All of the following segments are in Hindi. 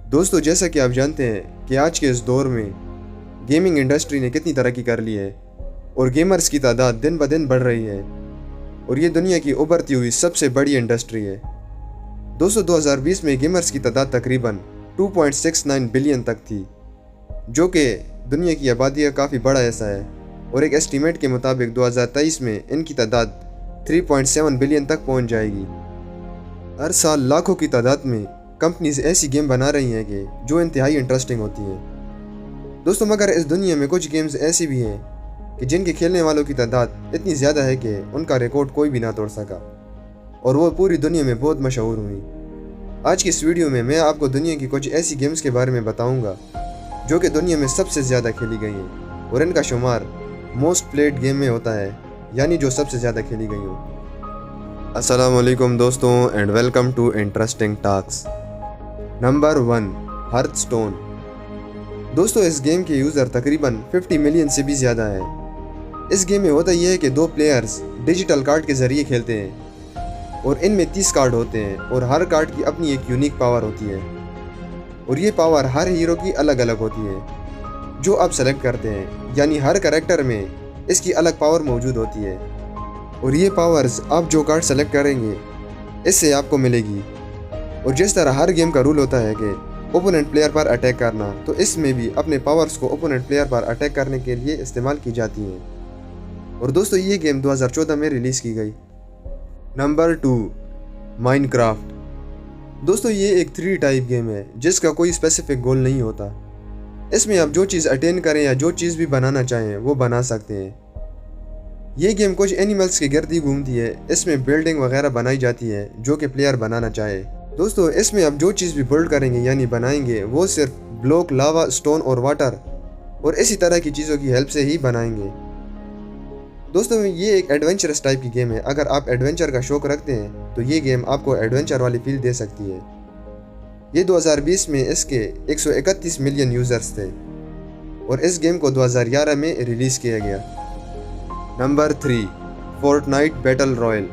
दोस्तों, जैसा कि आप जानते हैं कि आज के इस दौर में गेमिंग इंडस्ट्री ने कितनी तरक्की कर ली है और गेमर्स की तादाद दिन ब दिन बढ़ रही है और ये दुनिया की उभरती हुई सबसे बड़ी इंडस्ट्री है। दोस्तों, 2020 में गेमर्स की तादाद तकरीबन 2.69 बिलियन तक थी, जो कि दुनिया की आबादी का काफ़ी बड़ा हिस्सा है और एक एस्टीमेट के मुताबिक 2023 में इनकी तादाद 3.7 बिलियन तक पहुंच जाएगी। हर साल लाखों की तादाद में कंपनीज ऐसी गेम बना रही हैं कि जो इंतहाई इंटरेस्टिंग होती हैं। दोस्तों, मगर इस दुनिया में कुछ गेम्स ऐसी भी हैं कि जिनके खेलने वालों की तादाद इतनी ज़्यादा है कि उनका रिकॉर्ड कोई भी ना तोड़ सका और वो पूरी दुनिया में बहुत मशहूर हुई। आज की इस वीडियो में मैं आपको दुनिया की कुछ ऐसी गेम्स के बारे में बताऊंगा जो कि दुनिया में सबसे ज़्यादा खेली गई हैं और इनका शुमार मोस्ट प्लेड गेम में होता है, यानी जो सबसे ज़्यादा खेली गई हो। अस्सलामुअलैकुम दोस्तों and welcome to interesting talks. Number 1, Hearthstone. दोस्तों, इस गेम के यूज़र तकरीबन 50 मिलियन से भी ज़्यादा है। इस गेम में होता यह है कि दो प्लेयर्स डिजिटल कार्ड के ज़रिए खेलते हैं और इनमें 30 कार्ड होते हैं और हर कार्ड की अपनी एक यूनिक पावर होती है और ये पावर हर हीरो की अलग अलग होती है जो आप सेलेक्ट करते हैं, यानी हर कैरेक्टर में इसकी अलग पावर मौजूद होती है और ये पावर्स आप जो कार्ड सेलेक्ट करेंगे इससे आपको मिलेगी। और जिस तरह हर गेम का रूल होता है कि ओपोनेंट प्लेयर पर अटैक करना, तो इसमें भी अपने पावर्स को ओपोनेंट प्लेयर पर अटैक करने के लिए इस्तेमाल की जाती हैं। और दोस्तों, ये गेम 2014 में रिलीज़ की गई। Number 2, Minecraft. दोस्तों, ये एक 3D टाइप गेम है जिसका कोई स्पेसिफिक गोल नहीं होता। इसमें आप जो चीज़ अटेन करें या जो चीज़ भी बनाना चाहें वो बना सकते हैं। ये गेम कुछ एनिमल्स के गिर्द ही घूमती है। इसमें बिल्डिंग वगैरह बनाई जाती है जो कि प्लेयर बनाना चाहे। दोस्तों, इसमें आप जो चीज़ भी बिल्ड करेंगे यानी बनाएंगे वो सिर्फ ब्लॉक, लावा, स्टोन और वाटर और इसी तरह की चीज़ों की हेल्प से ही बनाएंगे। दोस्तों, ये एक एडवेंचरस टाइप की गेम है। अगर आप एडवेंचर का शौक़ रखते हैं तो ये गेम आपको एडवेंचर वाली फील दे सकती है। ये 2020 में इसके 131 मिलियन यूज़र्स थे और इस गेम को 2011 में रिलीज़ किया गया। Number 3, Fortnite battle royale.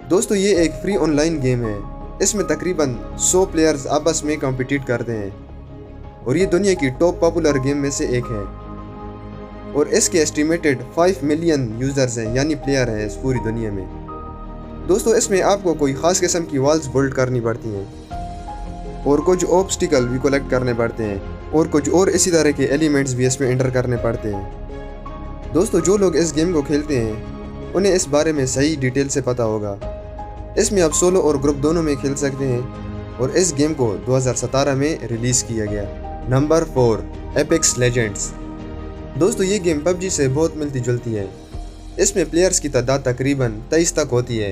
दोस्तों, ये एक फ्री ऑनलाइन गेम है। इसमें तकरीबन 100 प्लेयर्स आपस में कॉम्पिटिट करते हैं और ये दुनिया की टॉप पॉपुलर गेम में से एक है और इसके एस्टिमेटेड 5 मिलियन यूज़र्स हैं, यानी प्लेयर हैं इस पूरी दुनिया में। दोस्तों, इसमें आपको कोई ख़ास किस्म की वॉल्स बिल्ड करनी पड़ती हैं और कुछ ऑब्स्टिकल भी कलेक्ट करने पड़ते हैं और कुछ और इसी तरह के एलिमेंट्स भी इसमें एंटर करने पड़ते हैं। दोस्तों, जो लोग इस गेम को खेलते हैं उन्हें इस बारे में सही डिटेल से पता होगा। इसमें आप सोलो और ग्रुप दोनों में खेल सकते हैं और इस गेम को 2017 में रिलीज़ किया गया। Number 4, apex legends. दोस्तों, ये गेम पबजी से बहुत मिलती जुलती है। इसमें प्लेयर्स की तादाद तकरीबन 23 तक होती है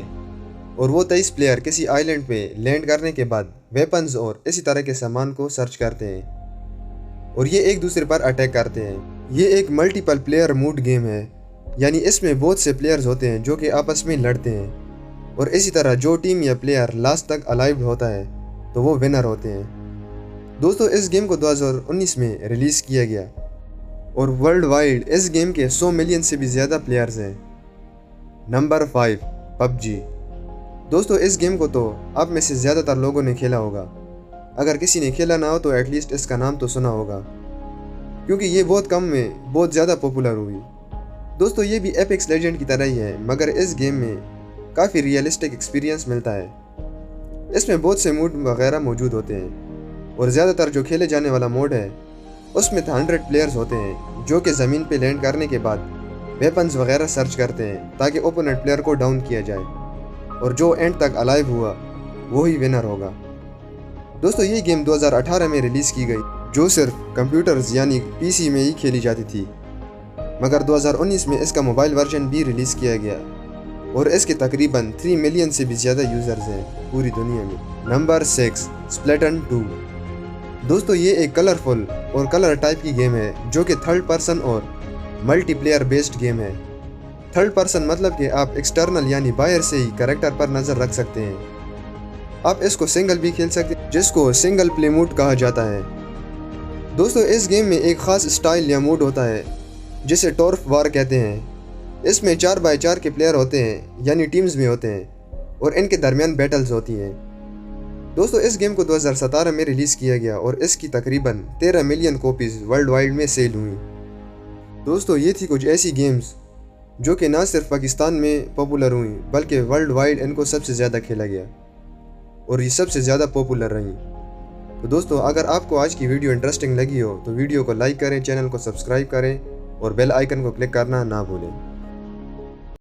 और वो 23 प्लेयर किसी आइलैंड पे लैंड करने के बाद वेपन्स और इसी तरह के सामान को सर्च करते हैं और ये एक दूसरे पर अटैक करते हैं। ये एक मल्टीपल प्लेयर मूड गेम है, यानी इसमें बहुत से प्लेयर्स होते हैं जो कि आपस में लड़ते हैं और इसी तरह जो टीम या प्लेयर लास्ट तक अलाइव होता है तो वो विनर होते हैं। दोस्तों, इस गेम को 2019 में रिलीज़ किया गया और वर्ल्ड वाइड इस गेम के 100 मिलियन से भी ज़्यादा प्लेयर्स हैं। Number 5, PUBG. दोस्तों, इस गेम को तो आप में से ज़्यादातर लोगों ने खेला होगा। अगर किसी ने खेला ना हो तो एटलीस्ट इसका नाम तो सुना होगा, क्योंकि ये बहुत कम में बहुत ज़्यादा पॉपुलर हुई। दोस्तों, ये भी एपेक्स लेजेंड की तरह ही है, मगर इस गेम में काफ़ी रियलिस्टिक एक्सपीरियंस मिलता है। इसमें बहुत से मोड वगैरह मौजूद होते हैं और ज़्यादातर जो खेले जाने वाला मोड है उसमें 100 प्लेयर्स होते हैं जो कि ज़मीन पे लैंड करने के बाद वेपन्स वगैरह सर्च करते हैं ताकि ओपोनेंट प्लेयर को डाउन किया जाए और जो एंड तक अलाइव हुआ वही विनर होगा। दोस्तों, ये गेम 2018 में रिलीज़ की गई जो सिर्फ कंप्यूटर्स यानी पीसी में ही खेली जाती थी, मगर 2019 में इसका मोबाइल वर्जन भी रिलीज़ किया गया और इसके तकरीबन 3 मिलियन से भी ज़्यादा यूज़र्स हैं पूरी दुनिया में। नंबर 6, स्प्लैटन 2। दोस्तों, ये एक कलरफुल और कलर टाइप की गेम है जो कि थर्ड पर्सन और मल्टीप्लेयर बेस्ड गेम है। थर्ड पर्सन मतलब कि आप एक्सटर्नल यानी बाहर से ही कैरेक्टर पर नज़र रख सकते हैं। आप इसको सिंगल भी खेल सकते हैं जिसको सिंगल प्ले मोड कहा जाता है। दोस्तों, इस गेम में एक ख़ास स्टाइल या मोड होता है जिसे टॉर्फ वार कहते हैं। इसमें 4x4 के प्लेयर होते हैं, यानी टीम्स में होते हैं और इनके दरमियान बैटल्स होती हैं। दोस्तों इस गेम को 2017 में रिलीज़ किया गया और इसकी तकरीबन 13 मिलियन कॉपीज़ वर्ल्ड वाइड में सेल हुई। दोस्तों ये थी कुछ ऐसी गेम्स जो कि ना सिर्फ पाकिस्तान में पॉपुलर हुई बल्कि वर्ल्ड वाइड इनको सबसे ज़्यादा खेला गया और ये सबसे ज़्यादा पॉपुलर रही। तो दोस्तों अगर आपको आज की वीडियो इंटरेस्टिंग लगी हो तो वीडियो को लाइक करें, चैनल को सब्सक्राइब करें और बेल आइकन को क्लिक करना ना भूलें।